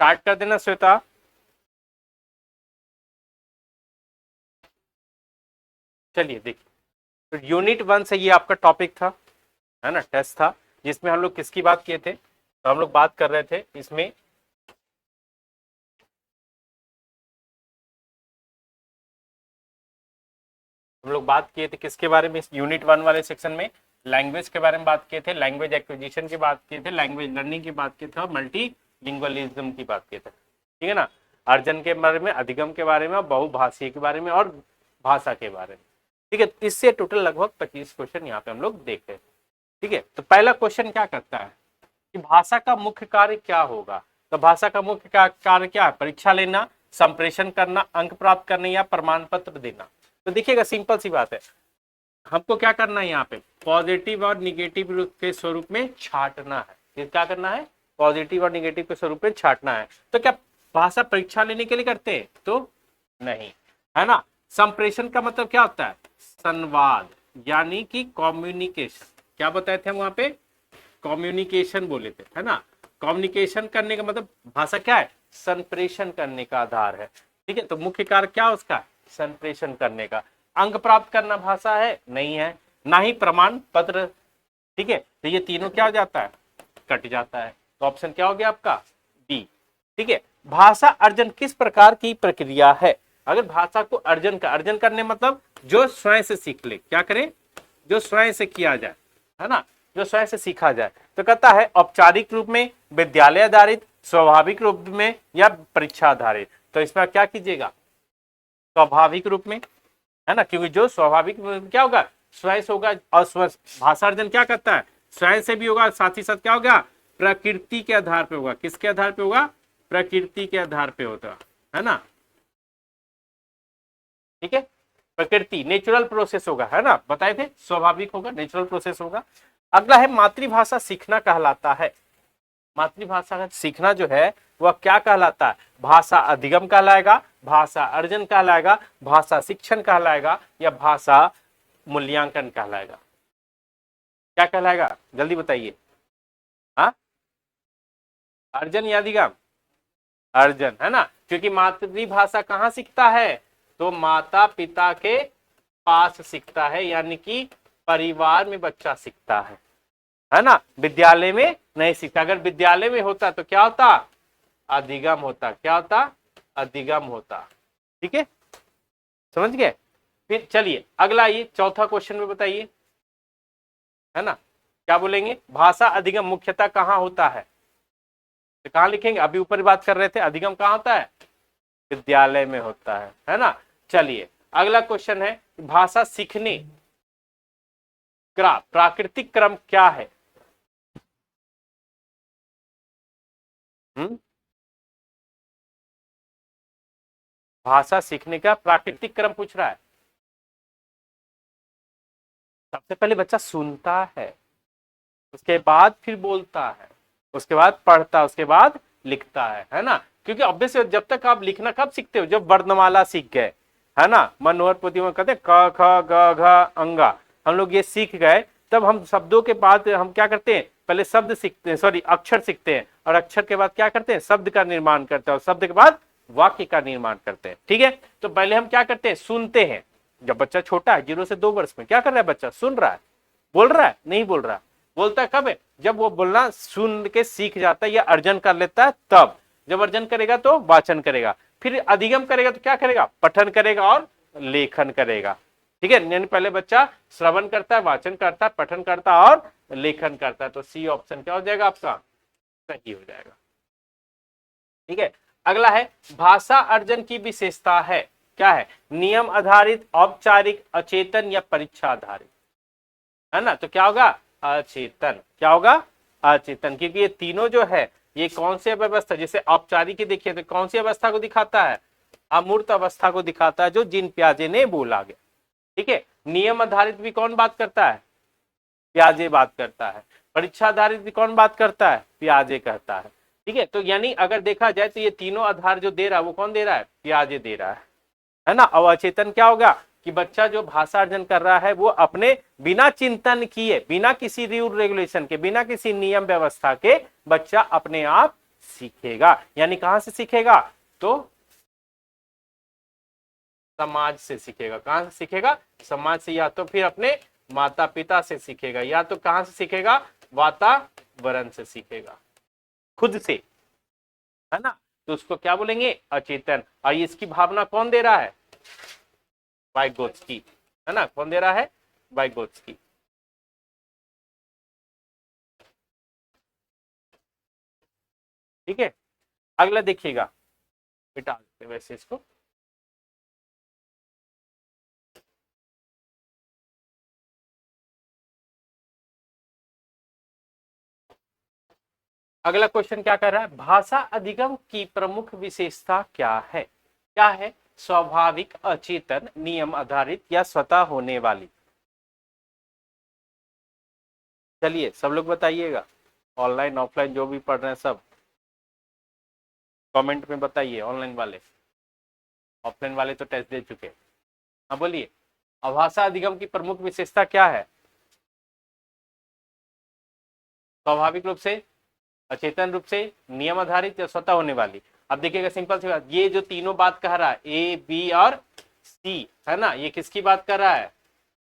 Start कर देना श्वेता। चलिए देखिए, तो यूनिट 1 से ये आपका टॉपिक था, है ना, टेस्ट था, जिसमें हम लोग किसकी बात किए थे, तो हम लोग बात कर रहे थे इसमें हम लोग बात किए थे किसके बारे में, यूनिट 1 वाले सेक्शन में लैंग्वेज के बारे में बात किए थे, लैंग्वेज एक्विजिशन की बात किए थे, लैंग्वेज लर्निंग की बात किए थे और मल्टी लिंग्वलिज्म की बात किए थे, ठीक है ना। अर्जन के बारे में, अधिगम के बारे में, बहुभाषीय के बारे में और भाषा के बारे में, ठीक है। इससे टोटल लगभग 25 क्वेश्चन यहाँ पे हम लोग देख रहे हैं, ठीक है। तो पहला क्वेश्चन क्या करता है कि भाषा का मुख्य कार्य क्या होगा, तो भाषा का मुख्य कार्य क्या है, परीक्षा लेना, संप्रेषण करना, अंक प्राप्त करना या प्रमाण पत्र देना। तो देखिएगा सिंपल सी बात है, हमको क्या करना है यहाँ पे, पॉजिटिव और निगेटिव रूप के स्वरूप में छांटना है। क्या करना है, पॉजिटिव और निगेटिव के स्वरूप में छांटना है। तो क्या भाषा परीक्षा लेने के लिए करते हैं, तो नहीं, है ना। संप्रेषण का मतलब क्या होता है, संवाद, यानी कि कम्युनिकेशन। क्या बताए थे हम वहां पे, कम्युनिकेशन बोले थे, है ना। कम्युनिकेशन करने का मतलब भाषा क्या है, संप्रेषण करने का आधार है, ठीक है। तो मुख्य कार्य क्या उसका, संप्रेषण करने का। अंक प्राप्त करना भाषा है, नहीं है, ना ही प्रमाण पत्र, ठीक है। तो ये तीनों क्या हो जाता है, कट जाता है। तो ऑप्शन क्या हो गया आपका, बी, ठीक है। भाषा अर्जन किस प्रकार की प्रक्रिया है, अगर भाषा को अर्जन करने मतलब जो स्वयं से सीख ले, क्या करे, जो स्वयं से किया जाए, है ना, जो स्वयं से सीखा जाए। तो कहता है औपचारिक रूप में, विद्यालय आधारित, स्वाभाविक रूप में या परीक्षा आधारित। तो इसमें क्या कीजिएगा, स्वाभाविक रूप में, है ना, क्योंकि जो स्वाभाविक क्या होगा, स्वयं से होगा। और भाषा अर्जन क्या करता है, स्वयं से भी होगा, साथ ही साथ क्या होगा, प्रकृति के आधार पे होगा। किसके आधार पे होगा, प्रकृति के आधार पे होता है ना, ठीक है। प्रकृति, नेचुरल प्रोसेस होगा, है ना, बताए थे, स्वाभाविक होगा, नेचुरल प्रोसेस होगा। अगला है मातृभाषा सीखना कहलाता है। मातृभाषा का सीखना जो है वह क्या कहलाता है, भाषा अधिगम कहलाएगा, भाषा अर्जन कहलाएगा, भाषा शिक्षण कहलाएगा या भाषा मूल्यांकन कहलाएगा। क्या कहलाएगा, जल्दी बताइए। हाँ, अर्जन या अधिगम, अर्जन, है ना, क्योंकि मातृभाषा कहाँ सीखता है, तो माता पिता के पास सीखता है, यानी कि परिवार में बच्चा सीखता है ना, विद्यालय में नहीं सीखता। अगर विद्यालय में होता तो क्या होता, अधिगम होता। क्या होता, अधिगम होता, ठीक है, समझ गए। फिर चलिए अगला, ये चौथा क्वेश्चन में बताइए, है ना, क्या बोलेंगे, भाषा अधिगम मुख्यतः कहाँ होता है, तो कहाँ लिखेंगे, अभी ऊपर बात कर रहे थे, अधिगम कहाँ होता है, विद्यालय में होता है ना। चलिए अगला क्वेश्चन है, भाषा सीखने का प्राकृतिक क्रम क्या है। भाषा सीखने का प्राकृतिक क्रम पूछ रहा है। सबसे पहले बच्चा सुनता है, उसके बाद फिर बोलता है, उसके बाद पढ़ता है, उसके बाद लिखता है ना। क्योंकि ऑब्वियस जब तक आप लिखना कब सीखते हो, जब वर्णमाला सीख गए, है ना, मनोहर पोथी में कहते हैं क ख ग घ अंगा, हम लोग ये सीख गए, तब हम शब्दों के बाद हम क्या करते हैं, पहले शब्द सीखते हैं, सॉरी अक्षर सीखते हैं, और अक्षर के बाद क्या करते हैं, शब्द का निर्माण करते हैं, और शब्द के बाद वाक्य का निर्माण करते हैं, ठीक है। तो पहले हम क्या करते हैं, सुनते हैं। जब बच्चा छोटा है, 0 से 2 वर्ष में, क्या कर रहा है बच्चा, सुन रहा है, बोल रहा है, नहीं बोल रहा है, बोलता है कब है, जब वो बोलना सुन के सीख जाता है या अर्जन कर लेता है, तब जब अर्जन करेगा तो वाचन करेगा, फिर अधिगम करेगा तो क्या करेगा, पठन करेगा और लेखन करेगा, ठीक है। यानी पहले बच्चा श्रवण करता है, वाचन करता है, पठन करता है और लेखन करता है। तो सी ऑप्शन क्या हो जाएगा आपका, सही हो जाएगा, ठीक है। अगला है, भाषा अर्जन की विशेषता है, क्या है, नियम आधारित, औपचारिक, अचेतन या परीक्षा आधारित, है ना। तो क्या होगा, अचेतन। क्या होगा, अचेतन, क्योंकि ये तीनों जो है ये कौन सी व्यवस्था, जैसे औपचारिक की देखिए तो कौन सी अवस्था को दिखाता है, अमूर्त अवस्था को दिखाता है, जो जिन प्याजे ने बोला गया, ठीक है। नियम आधारित भी कौन बात करता है, प्याजे बात करता है। परीक्षा आधारित भी कौन बात करता है, प्याजे कहता है, ठीक है। तो यानी अगर देखा जाए तो ये तीनों आधार जो दे रहा है वो कौन दे रहा है, प्याजे दे रहा है ना। और अचेतन क्या होगा कि बच्चा जो भाषा अर्जन कर रहा है वो अपने बिना चिंतन किए, बिना किसी रूल रेगुलेशन के, बिना किसी नियम व्यवस्था के बच्चा अपने आप सीखेगा। यानी कहां से सीखेगा? तो समाज से सीखेगा। कहां से सीखेगा? समाज से, या तो फिर अपने माता पिता से सीखेगा, या तो कहां से सीखेगा? वातावरण से सीखेगा, खुद से, है ना। तो उसको क्या बोलेंगे? अचेतन। और इसकी भावना कौन दे रहा है? वाइगोत्स्की, है ना। कौन दे रहा है? वाइगोत्स्की। ठीक है, अगला देखिएगा, मिटा देते हैं वैसे इसको। अगला क्वेश्चन क्या कर रहा है? भाषा अधिगम की प्रमुख विशेषता क्या है? क्या है? स्वाभाविक, अचेतन, नियम आधारित या स्वतः होने वाली? चलिए सब लोग बताइएगा, ऑनलाइन ऑफलाइन जो भी पढ़ रहे हैं सब कमेंट में बताइए। ऑनलाइन वाले, ऑफलाइन वाले तो टेस्ट दे चुके। हाँ बोलिए, भाषा अधिगम की प्रमुख विशेषता क्या है? स्वाभाविक रूप से, अचेतन रूप से, नियम आधारित या स्वतः होने वाली? अब देखिएगा, सिंपल सी बात, ये जो तीनों बात कह रहा है, ए बी और सी, है ना, ये किसकी बात कर रहा है?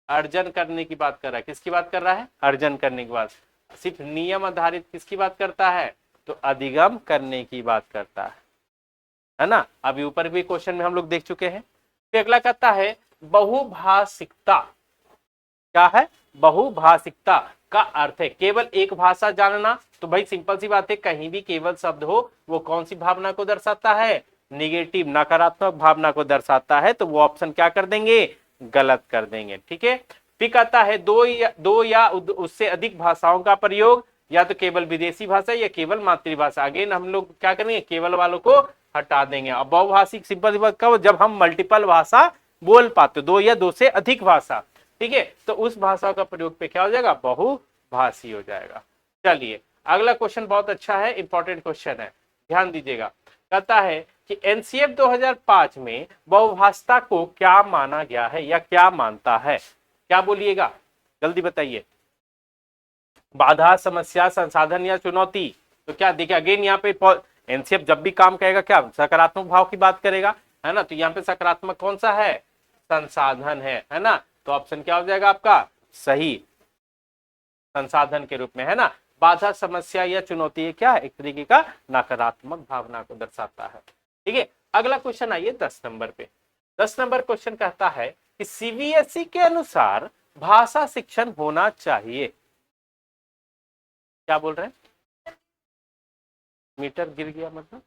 अर्जन करने की बात कर रहा है। किसकी बात कर रहा है? अर्जन करने की बात। सिर्फ नियम आधारित किसकी बात करता है? तो अधिगम करने की बात करता है ना। अभी ऊपर भी क्वेश्चन में हम लोग देख चुके हैं। फिर अगला कहता है बहुभाषिकता। क्या है? बहुभाषिकता का अर्थ है केवल एक भाषा जानना। तो भाई सिंपल सी बात है, कहीं भी केवल शब्द हो वो कौन सी भावना को दर्शाता है? निगेटिव, नकारात्मक भावना को दर्शाता है। तो वो ऑप्शन क्या कर देंगे? गलत कर देंगे। ठीक है। फिर कहता है दो या उससे अधिक भाषाओं का प्रयोग, या तो केवल विदेशी भाषा या केवल मातृभाषा। अगेन हम लोग क्या करेंगे? केवल वालों को हटा देंगे। अब बहुभाषिक सिंपल सी बात कब? जब हम मल्टीपल भाषा बोल पाते, दो या दो से अधिक भाषा। ठीक है, तो उस भाषा का प्रयोग पे क्या हो जाएगा? बहुभाषी हो जाएगा। चलिए अगला क्वेश्चन बहुत अच्छा है, इंपॉर्टेंट क्वेश्चन है, ध्यान दीजिएगा। कहता है कि एनसीएफ 2005 में बहुभाषा को क्या माना गया है या क्या मानता है? क्या बोलिएगा, जल्दी बताइए। बाधा, समस्या, संसाधन या चुनौती? तो क्या देखिए, अगेन यहाँ पे एनसीएफ जब भी काम करेगा क्या सकारात्मक भाव की बात करेगा, है ना। तो यहाँ पे सकारात्मक कौन सा है? संसाधन है ना। तो ऑप्शन क्या हो जाएगा आपका? सही, संसाधन के रूप में, है ना। बाधा, समस्या या चुनौती ये क्या है? एक तरीके का नकारात्मक भावना को दर्शाता है। ठीक है, अगला क्वेश्चन आइए 10 नंबर पे। 10 नंबर क्वेश्चन कहता है कि सीबीएसई के अनुसार भाषा शिक्षण होना चाहिए। क्या बोल रहे हैं? मीटर गिर गया मतलब?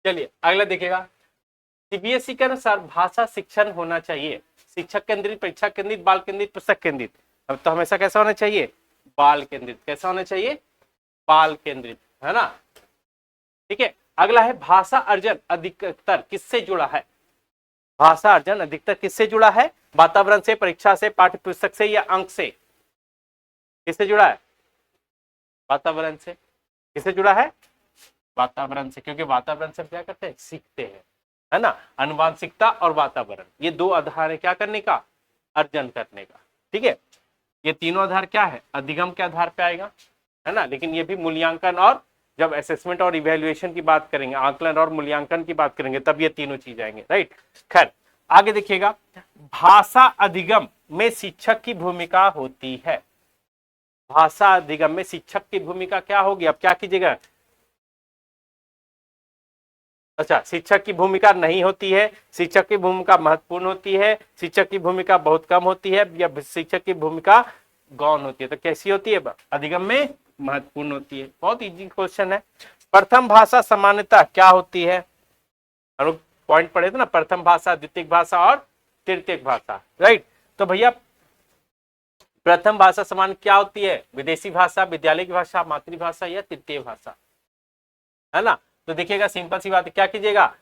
चलिए अगला देखिएगा, सीबीएसई के अनुसार भाषा शिक्षण होना चाहिए शिक्षक केंद्रित, परीक्षा केंद्रित, बाल केंद्रित, पुस्तक केंद्रित। अब तो हमेशा कैसा होना चाहिए? बाल केंद्रित। कैसा होना चाहिए? बाल केंद्रित, है ना। ठीक है, अगला है भाषा अर्जन अधिकतर किससे जुड़ा है? भाषा अर्जन अधिकतर किससे जुड़ा है? वातावरण से, परीक्षा से, पाठ्य पुस्तक से या अंक से? किससे जुड़ा है? वातावरण से। किससे जुड़ा है? वातावरण से, क्योंकि वातावरण से हम क्या करते हैं? सीखते हैं, है ना। अनुवांशिकता और वातावरण, ये दो आधार है क्या करने का? अर्जन करने का। ठीक है, ये तीनों आधार क्या है? अधिगम के आधार पे आएगा, है ना। लेकिन ये भी मूल्यांकन, और जब असेसमेंट और इवेल्युएशन की बात करेंगे, आकलन और मूल्यांकन की बात करेंगे, तब ये तीनों चीज आएंगे, राइट। खैर आगे देखिएगा, भाषा अधिगम में शिक्षक की भूमिका होती है। भाषा अधिगम में शिक्षक की भूमिका क्या होगी? अब क्या कीजिएगा, अच्छा, शिक्षक की भूमिका नहीं होती है, शिक्षक की भूमिका महत्वपूर्ण होती है, शिक्षक की भूमिका बहुत कम होती है, या शिक्षक की भूमिका गौण होती है। तो कैसी होती है? अधिगम में महत्वपूर्ण होती है। बहुत इजी क्वेश्चन है। प्रथम भाषा सामान्यतः क्या होती है? हम लोग पॉइंट पढ़े थे ना, प्रथम भाषा, द्वितीय भाषा और तृतीय भाषा, राइट। तो भैया प्रथम भाषा समान क्या होती है? विदेशी भाषा, विद्यालय की भाषा, मातृभाषा या तृतीय भाषा, है ना। तो देखिएगा, सिंपल सी बात है, क्या कीजिएगा,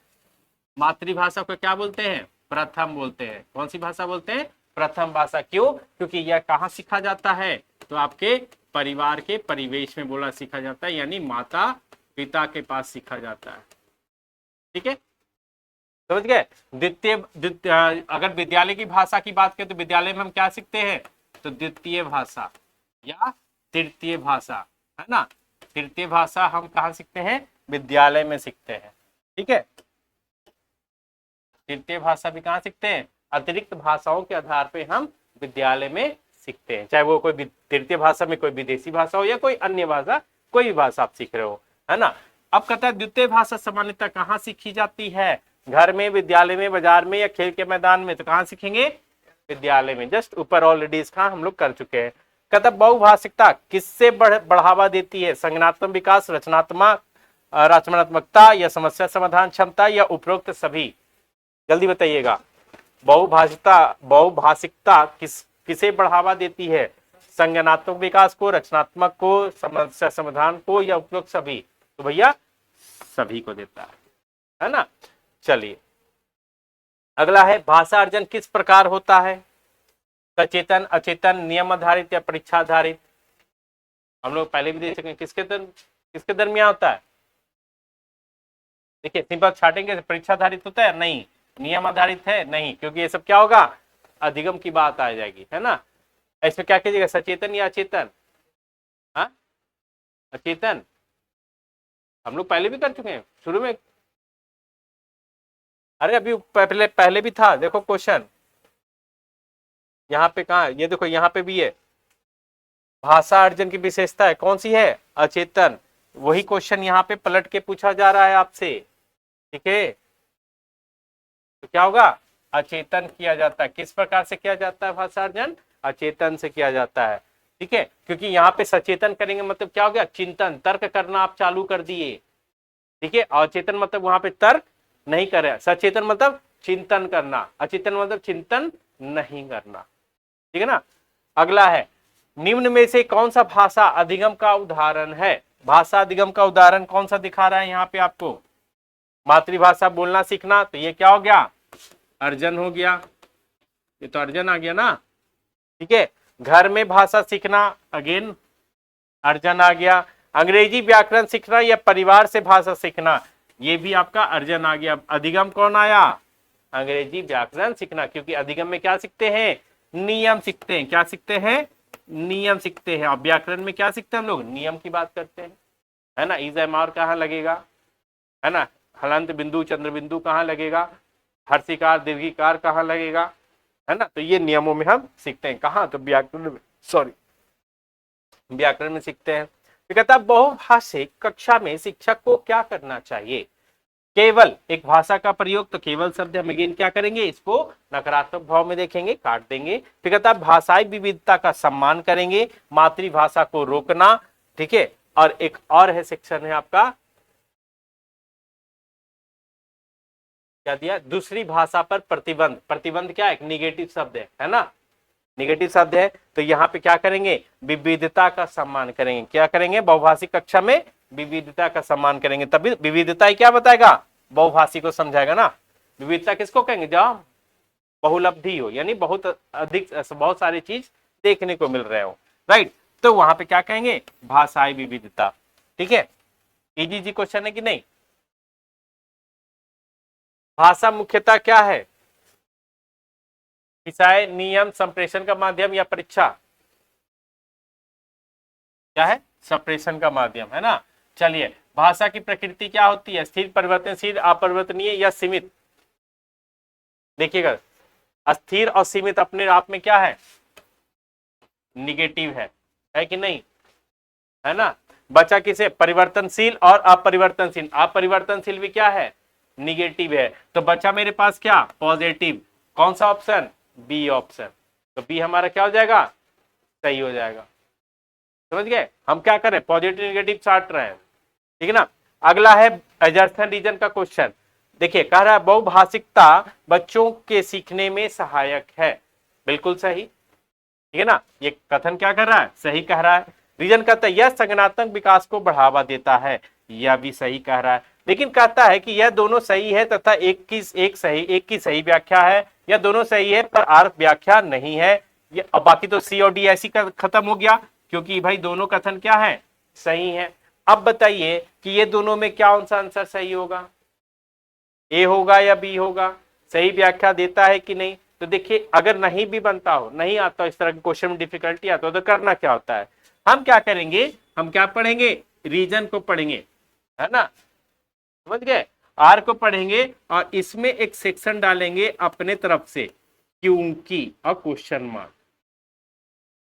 मातृभाषा को क्या बोलते हैं? प्रथम बोलते हैं। कौन सी भाषा बोलते हैं? प्रथम भाषा। क्यों? क्योंकि यह कहाँ सीखा जाता है? तो आपके परिवार के परिवेश में बोला सीखा जाता है, यानी माता पिता के पास सीखा जाता है। ठीक है, समझ गए। अगर विद्यालय की भाषा की बात करें तो विद्यालय में हम क्या सीखते हैं? तो द्वितीय भाषा या तृतीय भाषा, है ना। तृतीय भाषा हम कहाँ सीखते हैं? विद्यालय में सीखते हैं। ठीक है, तृतीय भाषा भी कहाँ सीखते हैं? अतिरिक्त भाषाओं के आधार पे हम विद्यालय में सीखते हैं, चाहे वो कोई तृतीय भाषा में कोई विदेशी भाषा हो या कोई अन्य भाषा, कोई भी भाषा आप सीख रहे हो, है ना। अब कहता है द्वितीय भाषा सामान्यतः कहाँ सीखी जाती है? घर में, विद्यालय में, बाजार में या खेल के मैदान में? तो कहाँ सीखेंगे? विद्यालय में। जस्ट ऊपर ऑलरेडी इसका हम लोग कर चुके हैं। कहता बहुभाषिकता किससे बढ़ावा देती है? संज्ञानात्मक विकास, रचनात्मकता या समस्या समाधान क्षमता या उपरोक्त सभी? जल्दी बताइएगा। बहुभाषिकता किसे बढ़ावा देती है? संज्ञानात्मक विकास को, रचनात्मक को, समस्या समाधान को या उपरोक्त सभी? तो भैया सभी को देता है ना। चलिए अगला है, भाषा अर्जन किस प्रकार होता है? सचेतन, अचेतन, नियम आधारित या परीक्षा आधारित? हम लोग पहले भी देख सकें, किसके दरमियान होता है? देखिए सिंपल छाटेंगे, परीक्षा आधारित होता है? नहीं। नियम आधारित है? नहीं, क्योंकि ये सब क्या होगा? अधिगम की बात आ जाएगी, है ना। इसमें क्या कीजिएगा, सचेतन या अचेतन? हाँ, अचेतन हम लोग पहले भी कर चुके हैं शुरू में। अरे अभी पहले भी था, देखो क्वेश्चन यहाँ पे, कहा ये देखो, यहाँ पे भी है। भाषा अर्जन की विशेषता है, कौन सी है? अचेतन। वही क्वेश्चन यहाँ पे पलट के पूछा जा रहा है आपसे। ठीक है, तो क्या होगा? अचेतन किया जाता है। किस प्रकार से किया जाता है भाषा अर्जन? अचेतन से किया जाता है। ठीक है, क्योंकि यहाँ पे सचेतन करेंगे मतलब क्या हो गया? चिंतन, तर्क करना आप चालू कर दिए। ठीक है, अचेतन मतलब वहां पे तर्क नहीं करे, सचेतन मतलब चिंतन करना, अचेतन मतलब चिंतन नहीं करना। ठीक है ना। अगला है, निम्न में से कौन सा भाषा अधिगम का उदाहरण है? भाषा अधिगम का उदाहरण कौन सा दिखा रहा है यहाँ पे आपको? मातृभाषा बोलना सीखना, तो ये क्या हो गया? अर्जन हो गया, ये तो अर्जन आ गया ना। ठीक है, घर में भाषा सीखना, अगेन अर्जन आ गया। अंग्रेजी व्याकरण सीखना या परिवार से भाषा सीखना, ये भी आपका अर्जन आ गया। अधिगम कौन आया? अंग्रेजी व्याकरण सीखना, क्योंकि अधिगम में क्या सीखते हैं? नियम सीखते हैं। क्या सीखते हैं? नियम सीखते हैं। और व्याकरण में क्या सीखते हैं हम लोग? नियम की बात करते हैं, है ना। इज एम आर कहाँ लगेगा, है ना। हलंत बिंदु, चंद्र बिंदु कहाँ लगेगा, हर्षिकार, दीर्घिकार कहाँ लगेगा, है ना। तो ये नियमों में हम सीखते हैं। कहाँ? तो व्याकरण में, सॉरी, व्याकरण में सीखते हैं। तो कहता बहुभाषिक कक्षा में शिक्षक को क्या करना चाहिए? केवल एक भाषा का प्रयोग, तो केवल शब्द हम अगेन क्या करेंगे? इसको नकारात्मक भाव में देखेंगे, काट देंगे। फिर कहता है भाषाई विविधता का सम्मान करेंगे, मातृभाषा को रोकना। ठीक है, और एक और है सेक्शन है आपका, क्या दिया? दूसरी भाषा पर प्रतिबंध। प्रतिबंध क्या है? एक निगेटिव शब्द है ना, निगेटिव शब्द है। तो यहाँ पे क्या करेंगे? विविधता का सम्मान करेंगे। क्या करेंगे? बहुभाषिक कक्षा में विविधता का सम्मान करेंगे, तभी विविधता ही क्या बताएगा? बहुभाषी को समझाएगा ना। विविधता किसको कहेंगे? जब बहुलब्धि हो, यानी बहुत अधिक, बहुत सारी चीज देखने को मिल रहे हो, राइट। तो वहां पे क्या कहेंगे? भाषाई विविधता। ठीक है, इजी जी क्वेश्चन है कि नहीं। भाषा मुख्यतः क्या है? विषय, नियम, संप्रेषण का माध्यम या परीक्षा? क्या है? संप्रेषण का माध्यम, है ना। चलिए, भाषा की प्रकृति क्या होती है? स्थिर, परिवर्तनशील, अपरिवर्तनीय या सीमित? देखिएगा, अस्थिर और सीमित अपने आप में क्या है? निगेटिव है कि नहीं, है ना। बचा किसे? परिवर्तनशील और अपरिवर्तनशील। अपरिवर्तनशील भी क्या है? निगेटिव है, तो बचा मेरे पास क्या, पॉजिटिव। कौन सा ऑप्शन, बी ऑप्शन। तो बी हमारा क्या हो जाएगा, सही हो जाएगा। समझ गए, हम क्या करें, पॉजिटिव निगेटिव छाट रहे हैं, ठीक है ना। अगला है एजर्सन रीजन का क्वेश्चन। देखिए कह रहा है बहुभाषिकता बच्चों के सीखने में सहायक है, बिल्कुल सही, ठीक है ना। ये कथन क्या कर रहा है, सही कह रहा है। रीजन कहता है यह संज्ञानात्मक विकास को बढ़ावा देता है, यह भी सही कह रहा है। लेकिन कहता है कि यह दोनों सही है तथा एक की सही व्याख्या है, यह दोनों सही है पर आर व्याख्या नहीं है। ये अब बाकी तो सी और डी ऐसी का खत्म हो गया, क्योंकि भाई दोनों कथन क्या है, सही है। अब बताइए कि ये दोनों में क्या सा आंसर सही होगा, ए होगा या बी होगा, सही व्याख्या देता है कि नहीं। तो देखिए अगर नहीं भी बनता हो, नहीं आता हो, इस तरह के क्वेश्चन में डिफिकल्टी आता हो, तो करना क्या होता है, हम क्या करेंगे, हम क्या पढ़ेंगे, रीजन को पढ़ेंगे, है ना, समझ गए, आर को पढ़ेंगे और इसमें एक सेक्शन डालेंगे अपने तरफ से, क्योंकि और क्वेश्चन मार्क।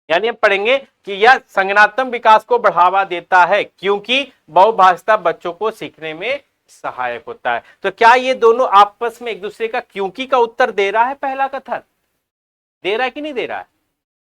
यानी हम पढ़ेंगे कि यह संज्ञानात्मक विकास को बढ़ावा देता है क्योंकि बहुभाषिता बच्चों को सीखने में सहायक होता है। तो क्या ये दोनों आपस में एक दूसरे का क्योंकि का उत्तर दे रहा है, पहला कथन दे रहा है कि नहीं दे रहा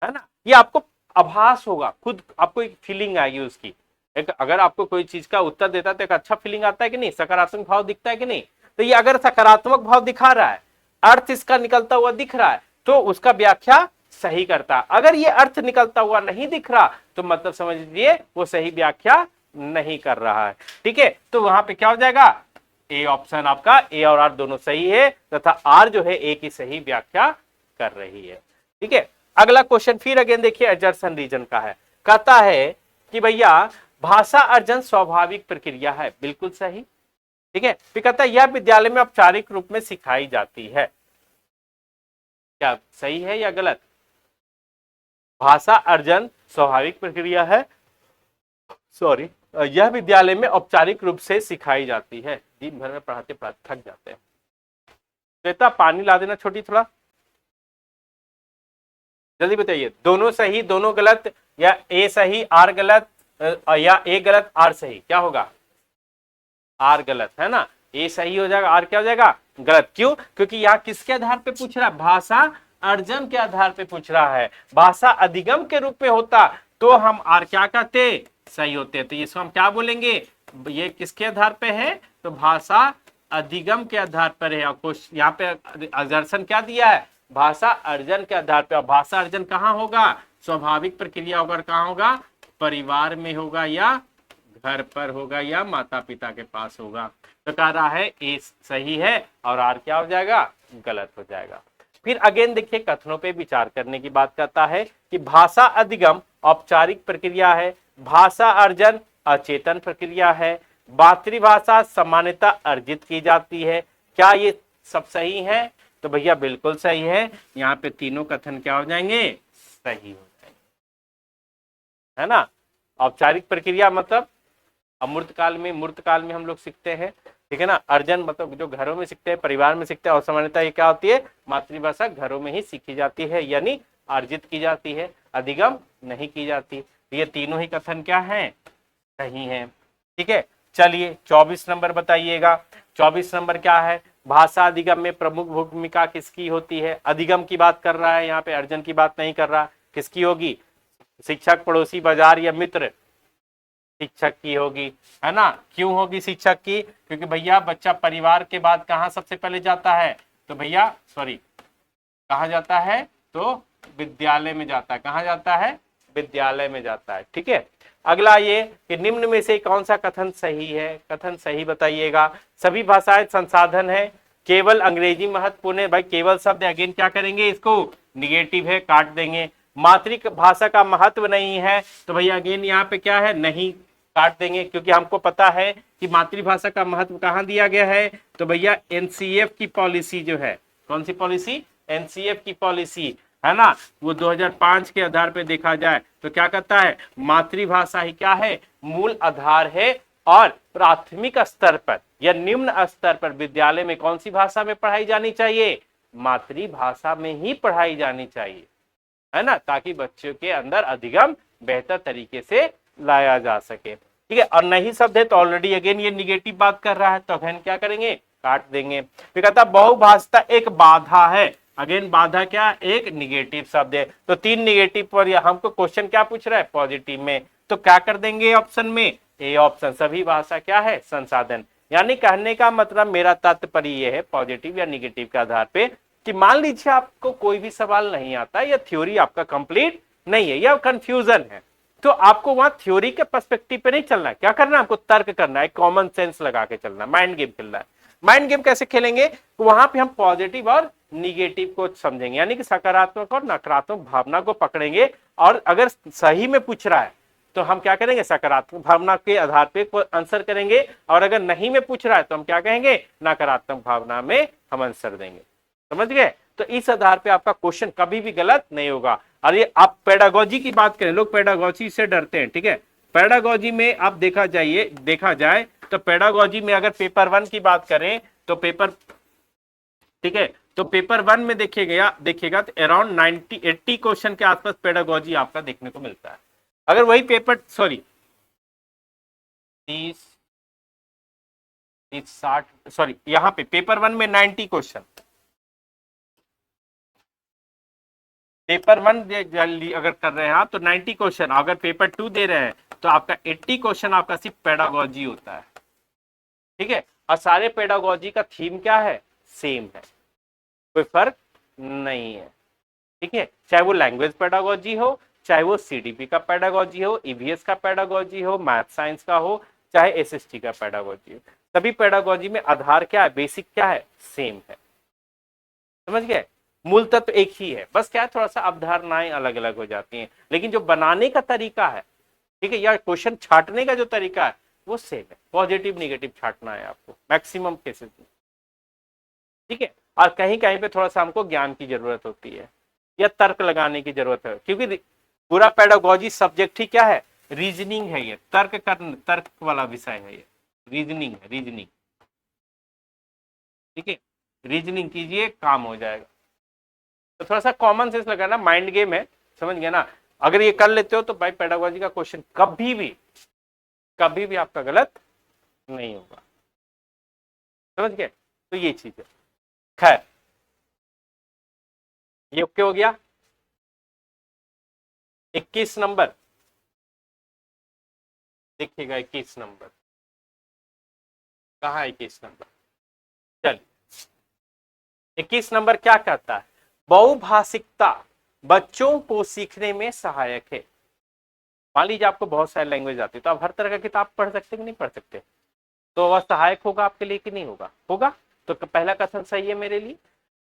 है ना। ये आपको आभास होगा, खुद आपको एक फीलिंग आएगी उसकी। एक अगर आपको कोई चीज का उत्तर देता है तो एक अच्छा फीलिंग आता है कि नहीं, सकारात्मक भाव दिखता है कि नहीं। तो ये अगर सकारात्मक भाव दिखा रहा है, अर्थ इसका निकलता हुआ दिख रहा है, तो उसका व्याख्या सही करता। अगर ये अर्थ निकलता हुआ नहीं दिख रहा तो मतलब समझ लीजिए वो सही व्याख्या नहीं कर रहा है, ठीक है। तो वहां पे क्या हो जाएगा, ए ऑप्शन आपका, ए और आर दोनों सही है तथा आर जो है ए की सही व्याख्या कर रही है, ठीक है। अगला क्वेश्चन फिर अगेन देखिए एजर्सन रीजन का है। कहता है कि भैया भाषा अर्जन स्वाभाविक प्रक्रिया है, बिल्कुल सही, ठीक है। फिर कहता है यह विद्यालय में औपचारिक रूप में सिखाई जाती है, क्या सही है या गलत। भाषा अर्जन स्वाभाविक प्रक्रिया है, सॉरी, यह विद्यालय में औपचारिक रूप से सिखाई जाती है। दिन भर में पढ़ाते पढ़ाते थक जाते हैं। श्वेता पानी ला देना छोटी थोड़ा, जल्दी बताइए, दोनों सही दोनों गलत, या ए सही आर गलत, या ए गलत आर सही, क्या होगा, आर गलत, है ना। ए सही हो जाएगा, आर क्या हो जाएगा, गलत। क्यों, क्योंकि यहाँ किसके आधार पे पूछ रहा है, भाषा अर्जन के आधार पे पूछ रहा है। भाषा अधिगम के रूप में होता तो हम आर क्या कहते, सही होते। तो इसको हम क्या बोलेंगे, ये किसके आधार पे है, तो भाषा अधिगम के आधार पर है। और यहाँ पे एजर्सन क्या दिया है, भाषा अर्जन के आधार पर। भाषा अर्जन कहाँ होगा, स्वाभाविक प्रक्रिया होगा, कहाँ होगा, परिवार में होगा या घर पर होगा या माता पिता के पास होगा। तो कह रहा है ए सही है और आर क्या हो जाएगा, गलत हो जाएगा। फिर अगेन देखिए कथनों पे विचार करने की बात करता है कि भाषा अधिगम औपचारिक प्रक्रिया है, भाषा अर्जन अचेतन प्रक्रिया है, मातृभाषा सामान्यतः अर्जित की जाती है। क्या ये सब सही है, तो भैया बिल्कुल सही है। यहाँ पे तीनों कथन क्या हो जाएंगे, सही हो जाएंगे, है ना। औपचारिक प्रक्रिया मतलब अमूर्त काल में, मूर्त काल में हम लोग सीखते हैं, ठीक है ना। अर्जन मतलब जो घरों में सीखते हैं, परिवार में सीखते हैं। और सामान्यतः ये क्या होती है, मातृभाषा घरों में ही सीखी जाती है, यानी अर्जित की जाती है, अधिगम नहीं की जाती। ये तीनों ही कथन क्या है, सही है, ठीक है। चलिए 24 नंबर बताइएगा। 24 नंबर क्या है, भाषा अधिगम में प्रमुख भूमिका किसकी होती है। अधिगम की बात कर रहा है यहाँ पे, अर्जन की बात नहीं कर रहा। किसकी होगी, शिक्षक, पड़ोसी, बाजार या मित्र, शिक्षक की होगी, है ना। क्यों होगी शिक्षक की, क्योंकि भैया बच्चा परिवार के बाद कहाँ सबसे पहले जाता है, तो भैया सॉरी कहाँ जाता है, तो विद्यालय में जाता है। कहाँ जाता है, विद्यालय में जाता है, ठीक है। अगला ये कि निम्न में से कौन सा कथन सही है, कथन सही बताइएगा। सभी भाषाएं संसाधन है, केवल अंग्रेजी महत्वपूर्ण है। भाई केवल शब्द अगेन क्या करेंगे, इसको निगेटिव है, काट देंगे। मातृभाषा का महत्व नहीं है, तो भैया अगेन यहाँ पे क्या है, नहीं, काट देंगे, क्योंकि हमको पता है कि मातृभाषा का महत्व कहाँ दिया गया है, तो भैया एनसीएफ की पॉलिसी जो है, कौन सी पॉलिसी, एनसीएफ की पॉलिसी, है ना, वो 2005 के आधार पे देखा जाए तो क्या कहता है, मातृभाषा ही क्या है, मूल आधार है। और प्राथमिक स्तर पर या निम्न स्तर पर विद्यालय में कौन सी भाषा में पढ़ाई जानी चाहिए, मातृभाषा में ही पढ़ाई जानी चाहिए, है ना, ताकि बच्चों के अंदर अधिगम बेहतर तरीके से लाया जा सके, ठीक है। और नहीं शब्द है तो ऑलरेडी अगेन ये निगेटिव बात कर रहा है, तो अगेन क्या करेंगे, काट देंगे। फिर कहता बहुभाषिता एक बाधा है, अगेन बाधा क्या, एक निगेटिव शब्द है, तो 3 निगेटिव पर हमको क्वेश्चन क्या पूछ रहा है, पॉजिटिव में, तो क्या कर देंगे ऑप्शन में, ए ऑप्शन, सभी भाषा क्या है, संसाधन। यानी कहने का मतलब मेरा तात्पर्य ये है पॉजिटिव या निगेटिव के आधार पे कि मान लीजिए आपको कोई भी सवाल नहीं आता या थ्योरी आपका कंप्लीट नहीं है या कंफ्यूजन है, तो आपको वहां थ्योरी के पर्सपेक्टिव पे नहीं चलना है, क्या करना है आपको, तर्क करना है, कॉमन सेंस लगा के चलना है, माइंड गेम खेलना है। माइंड गेम कैसे खेलेंगे, तो वहां पे हम पॉजिटिव और निगेटिव को समझेंगे, यानी कि सकारात्मक और नकारात्मक भावना को पकड़ेंगे, और अगर सही में पूछ रहा है तो हम क्या करेंगे, सकारात्मक भावना के आधार पे आंसर करेंगे, और अगर नहीं में पूछ रहा है तो हम क्या कहेंगे, नकारात्मक भावना में हम आंसर देंगे। समझ गए, तो इस आधार पे आपका क्वेश्चन कभी भी गलत नहीं होगा। और ये आप पेडागोजी की बात करें, लोग पेडागोजी से डरते हैं, ठीक है, पेडागोजी में आप देखा जाए तो पेडागोजी में अगर पेपर 1 की बात करें तो पेपर, ठीक है, तो पेपर 1 में देखिएगा तो अराउंड 80 क्वेश्चन के आसपास पेडागोजी आपका देखने को मिलता है। अगर वही पेपर 60 यहाँ पे पेपर 1 में 90 क्वेश्चन, पेपर 1 अगर कर रहे हैं आप तो 90 क्वेश्चन, अगर पेपर 2 दे रहे हैं तो आपका 80 क्वेश्चन आपका सिर्फ पेडागोजी होता है, ठीक है, और सारे पेडागोजी का थीम क्या है, सेम है, कोई फर्क नहीं है, ठीक है, चाहे वो लैंग्वेज पेडागोजी हो, चाहे वो सीडीपी का पेडागोजी हो, ईवीएस का पेडागोजी हो, मैथ साइंस का हो, चाहे एसएसटी का पेडागोजी हो, सभी पेडागोजी में आधार क्या है, बेसिक क्या है, सेम है। समझ गए, मूल तत्व एक ही है, बस क्या है थोड़ा सा अवधारणाएं अलग अलग हो जाती हैं, लेकिन जो बनाने का तरीका है, ठीक है, या क्वेश्चन छाटने का जो तरीका है वो सेम है, पॉजिटिव निगेटिव छाटना है आपको मैक्सिमम केसेस में, ठीक है। और कहीं कहीं पे थोड़ा सा हमको ज्ञान की जरूरत होती है या तर्क लगाने की जरूरत है, क्योंकि पूरा पेडागोजी सब्जेक्ट ही क्या है, रीजनिंग है, ये तर्क वाला विषय है, ये रीजनिंग है, रीजनिंग, ठीक है, रीजनिंग कीजिए काम हो जाएगा। तो थोड़ा सा कॉमन सेंस लगाना, माइंड गेम है, समझ गए ना, अगर ये कर लेते हो तो भाई पेडागोजी का क्वेश्चन कभी भी आपका गलत नहीं होगा। समझ गए, तो ये चीज है। खैर ये ओके हो गया। 21 नंबर देखिएगा, 21 नंबर कहाँ, 21 नंबर, चलिए 21 नंबर क्या कहता है, बहुभाषिकता बच्चों को सीखने में सहायक है। मान लीजिए आपको बहुत सारी लैंग्वेज आती है तो आप हर तरह का किताब पढ़ सकते कि नहीं पढ़ सकते, तो वह सहायक होगा आपके लिए कि नहीं होगा, होगा, तो पहला कथन सही है मेरे लिए।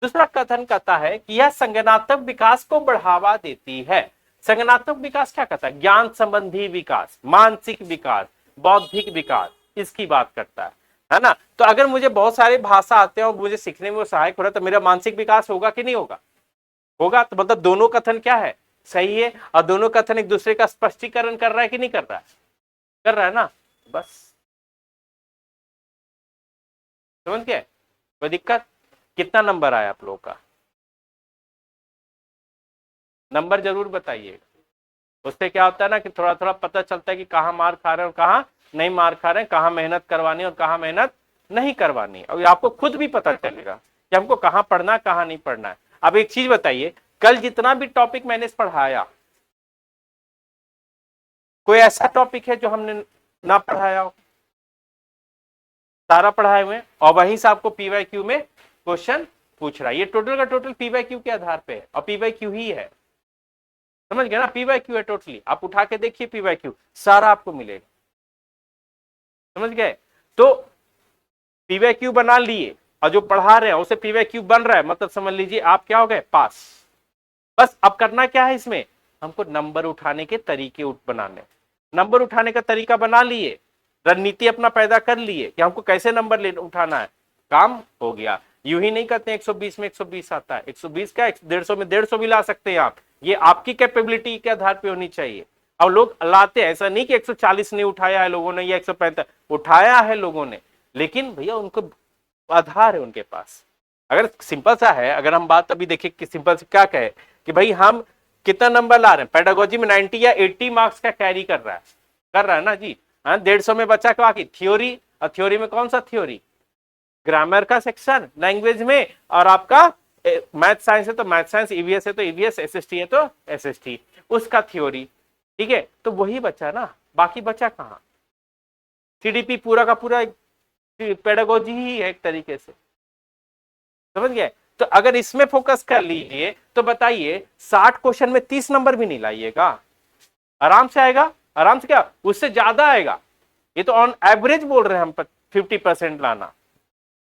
दूसरा कथन कहता है कि यह संज्ञानात्मक विकास को बढ़ावा देती है। संज्ञानात्मक विकास क्या कहता है, ज्ञान संबंधी विकास, मानसिक विकास, बौद्धिक विकास, इसकी बात करता है ना। तो अगर मुझे बहुत सारे भाषा आते हैं और मुझे सीखने में वो सहायक हो रहा है तो मेरा मानसिक विकास होगा कि नहीं होगा, होगा। तो मतलब दोनों कथन क्या है, सही है, और दोनों कथन एक दूसरे का स्पष्टीकरण कर रहा है कि नहीं कर रहा है, कर रहा है ना, बस समझ गए, कोई दिक्कत। कितना नंबर आया आप लोगों का, नंबर जरूर बताइएगा, उससे क्या होता है ना कि थोड़ा थोड़ा पता चलता है कि कहाँ मार खा रहे हैं और कहाँ नहीं मार खा रहे हैं, कहाँ मेहनत करवानी और कहाँ मेहनत नहीं करवानी, और आपको खुद भी पता चलेगा कि हमको कहाँ पढ़ना है कहाँ नहीं पढ़ना है। अब एक चीज बताइए, कल जितना भी टॉपिक मैंने पढ़ाया, कोई ऐसा टॉपिक है जो हमने ना पढ़ाया हो, सारा पढ़ाए हुए, और वहीं से आपको पीवाईक्यू में क्वेश्चन पूछ रहा है, ये टोटल का टोटल पीवाईक्यू के आधार पे है, और पीवाईक्यू ही है, समझ गए ना, पीवाईक्यू है टोटली, आप उठा के देखिए पीवाईक्यू सारा आपको मिलेगा, समझ गए। तो पीवाईक्यू बना लिए और जो पढ़ा रहे हैं उसे पीवाईक्यू बन रहा है, मतलब समझ लीजिए आप क्या हो गए, पास। बस अब करना क्या है इसमें, हमको नंबर उठाने के तरीके बनाने, नंबर उठाने का तरीका बना लिए, रणनीति अपना पैदा कर लिए कि हमको कैसे नंबर उठाना है, काम हो गया। यूं ही नहीं कहते 120 में 120 आता है, 120 क्या 150 में 150 भी ला सकते हैं आप, ये आपकी कैपेबिलिटी के आधार पे होनी चाहिए। और लोग लाते हैं, ऐसा नहीं कि 140 नहीं उठाया है लोगों ने या 145 उठाया है लोगों ने, लेकिन भैया उनको आधार है उनके पास। अगर सिंपल सा है, अगर हम बात अभी देखिए कि सिंपल से क्या कहे कि भाई हम कितना नंबर ला रहे हैं, पेडागोजी में 90 या 80 मार्क्स का कैरी कर रहा है ना जी, 150 में बचा के बाकी थ्योरी, और थ्योरी में कौन सा थ्योरी, ग्रामर का सेक्शन लैंग्वेज में, और आपका मैथ साइंस है तो मैथ साइंस, ईवीएस है तो ईवीएस, एसएसटी है तो एसएसटी, उसका थ्योरी। ठीक है, तो वही बचा ना, बाकी बचा कहाँ? सीडीपी पूरा का पूरा पेडागोजी ही है एक तरीके से, समझ गए? तो अगर इसमें फोकस कर लीजिए तो बताइए 60 क्वेश्चन में 30 नंबर भी नहीं लाइएगा? आराम से आएगा, आराम से, क्या उससे ज्यादा आएगा। ये तो ऑन एवरेज बोल रहे हैं हम 50% लाना।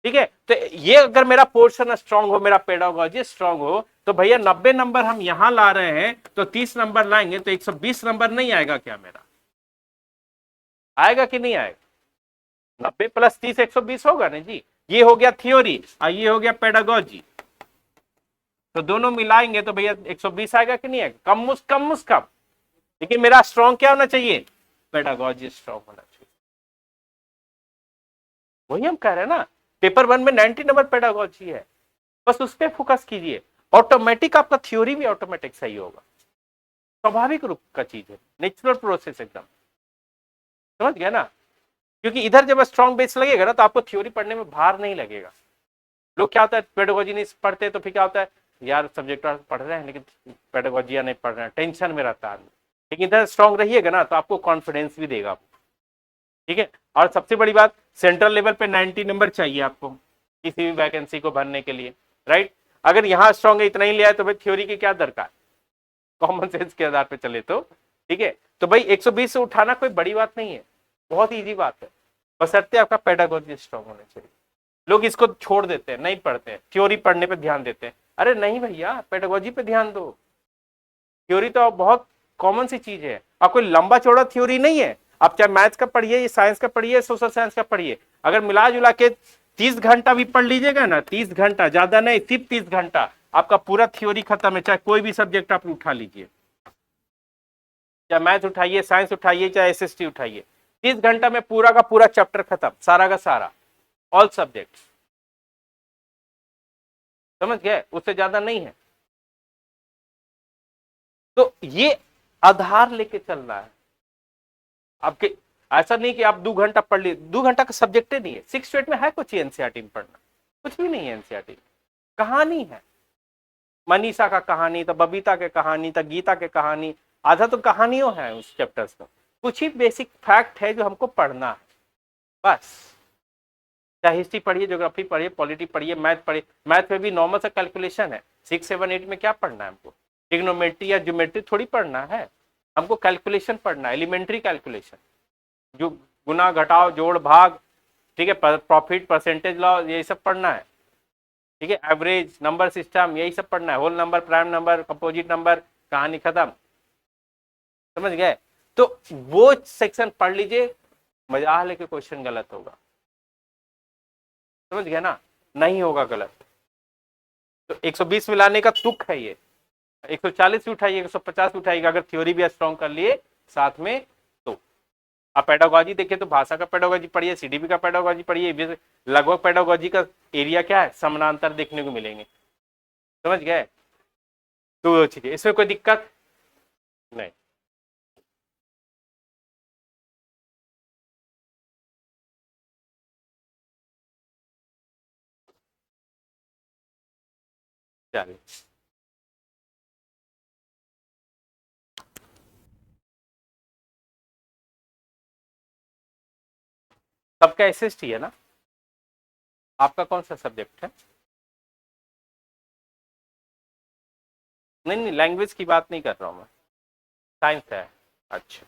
ठीक है, तो ये अगर मेरा पोर्शन स्ट्रांग हो, मेरा पेडागोजी स्ट्रांग हो, तो भैया 90 नंबर हम यहां ला रहे हैं तो 30 नंबर लाएंगे तो 120 नंबर नहीं आएगा क्या मेरा? आएगा कि नहीं आएगा? 90 + 30 120 होगा ना जी। ये हो गया थ्योरी और ये हो गया पेडागोजी, तो दोनों मिलाएंगे तो भैया 120 आएगा कि नहीं आएगा? कम कम, लेकिन मेरा स्ट्रॉन्ग क्या होना चाहिए? पेडागोजी स्ट्रॉन्ग होना चाहिए। वही हम कह रहे हैं ना, पेपर 1 में 90 नंबर पेडागोजी है, बस उस पर फोकस कीजिए, ऑटोमेटिक आपका थ्योरी भी ऑटोमेटिक सही होगा। स्वाभाविक रूप का चीज है, नेचुरल प्रोसेस एकदम, समझ गया ना? क्योंकि इधर जब स्ट्रॉन्ग बेस लगेगा ना तो आपको थ्योरी पढ़ने में भार नहीं लगेगा। लोग क्या होता है, पेडागोजी नहीं पढ़ते तो फिर क्या होता है, यार सब्जेक्ट पढ़ रहे हैं लेकिन पेडागोजी नहीं पढ़ रहे हैं, टेंशन में रहता है। लेकिन इधर स्ट्रॉन्ग रहिएगा ना तो आपको कॉन्फिडेंस भी देगा। ठीक है, और सबसे बड़ी बात, सेंट्रल लेवल पे 90 नंबर चाहिए आपको किसी भी वैकेंसी को भरने के लिए, राइट? अगर यहाँ स्ट्रॉन्ग है इतना ही लिया है तो भाई थ्योरी की क्या दरकार, कॉमन सेंस के आधार पे चले तो। ठीक है, तो भाई 120 से उठाना कोई बड़ी बात नहीं है, बहुत इजी बात है, बशर्ते आपका पेडागोजी स्ट्रॉन्ग होना चाहिए। लोग इसको छोड़ देते हैं, नहीं पढ़ते हैं, थ्योरी पढ़ने पे ध्यान देते हैं। अरे नहीं भैया, पेडागोजी पे ध्यान दो। थ्योरी तो बहुत कॉमन सी चीज है, और कोई लंबा चौड़ा थ्योरी नहीं है। आप चाहे मैथ्स का पढ़िए, साइंस का पढ़िए, सोशल साइंस का पढ़िए, अगर मिला जुला के 30 घंटा भी पढ़ लीजिएगा ना, 30 घंटा, ज्यादा नहीं, सिर्फ 30 घंटा, आपका पूरा थ्योरी खत्म है। चाहे कोई भी सब्जेक्ट आप उठा लीजिए, चाहे मैथ उठाइए, साइंस उठाइए, चाहे एसएसटी उठाइए, 30 घंटा में पूरा का पूरा चैप्टर खत्म, सारा का सारा, ऑल सब्जेक्ट, समझ गए? उससे ज्यादा नहीं है। तो ये आधार लेके चल रहा है आपके। ऐसा नहीं कि आप 2 घंटा पढ़ लिए, 2 घंटा का सब्जेक्ट नहीं है, 6 to 8 में है कुछ एनसीईआरटी में पढ़ना? कुछ भी नहीं है एनसीईआरटी, कहानी है, मनीषा का कहानी था, बबीता के कहानी था, गीता के कहानी, आधा तो कहानियों है उस चैप्टर्स में। कुछ ही बेसिक फैक्ट है जो हमको पढ़ना है, बस। चाहे हिस्ट्री पढ़िए, ज्योग्राफी पढ़िए, पॉलिटी पढ़िए, मैथ पढ़िए, मैथ में भी नॉर्मल सा कैलकुलेशन है। 6, 7, 8 में क्या पढ़ना है हमको? ट्रिग्नोमेट्री या ज्योमेट्री थोड़ी पढ़ना है, हमको कैलकुलेशन पढ़ना है, एलिमेंट्री कैलकुलेशन, जो गुना घटाव जोड़ भाग, ठीक है, प्रॉफिट, परसेंटेज लॉ, यही सब पढ़ना है। ठीक है, एवरेज, नंबर सिस्टम, यही सब पढ़ना है, whole number, prime number, composite number, कहानी खत्म, समझ गए? तो वो सेक्शन पढ़ लीजिए, मजाक लेके क्वेश्चन गलत होगा, समझ गया ना? नहीं होगा गलत। तो 120 में लाने का तुक है ये, 140 भी उठाइए, 150 भी उठाइएगा, अगर थ्योरी भी स्ट्रॉन्ग कर लिए साथ में तो। आप पेडागोजी देखिए तो भाषा का पेडागोजी पढ़िए, सीडीपी का पेडागोजी पढ़िए, लगभग पेडागोजी का एरिया क्या है, समानांतर देखने को मिलेंगे, समझ गए? तो ठीक है, इसमें कोई दिक्कत नहीं। चलिए, सबका एसएसटी है ना? आपका कौन सा सब्जेक्ट है? नहीं नहीं, लैंग्वेज की बात नहीं कर रहा हूँ मैं, साइंस है। अच्छा,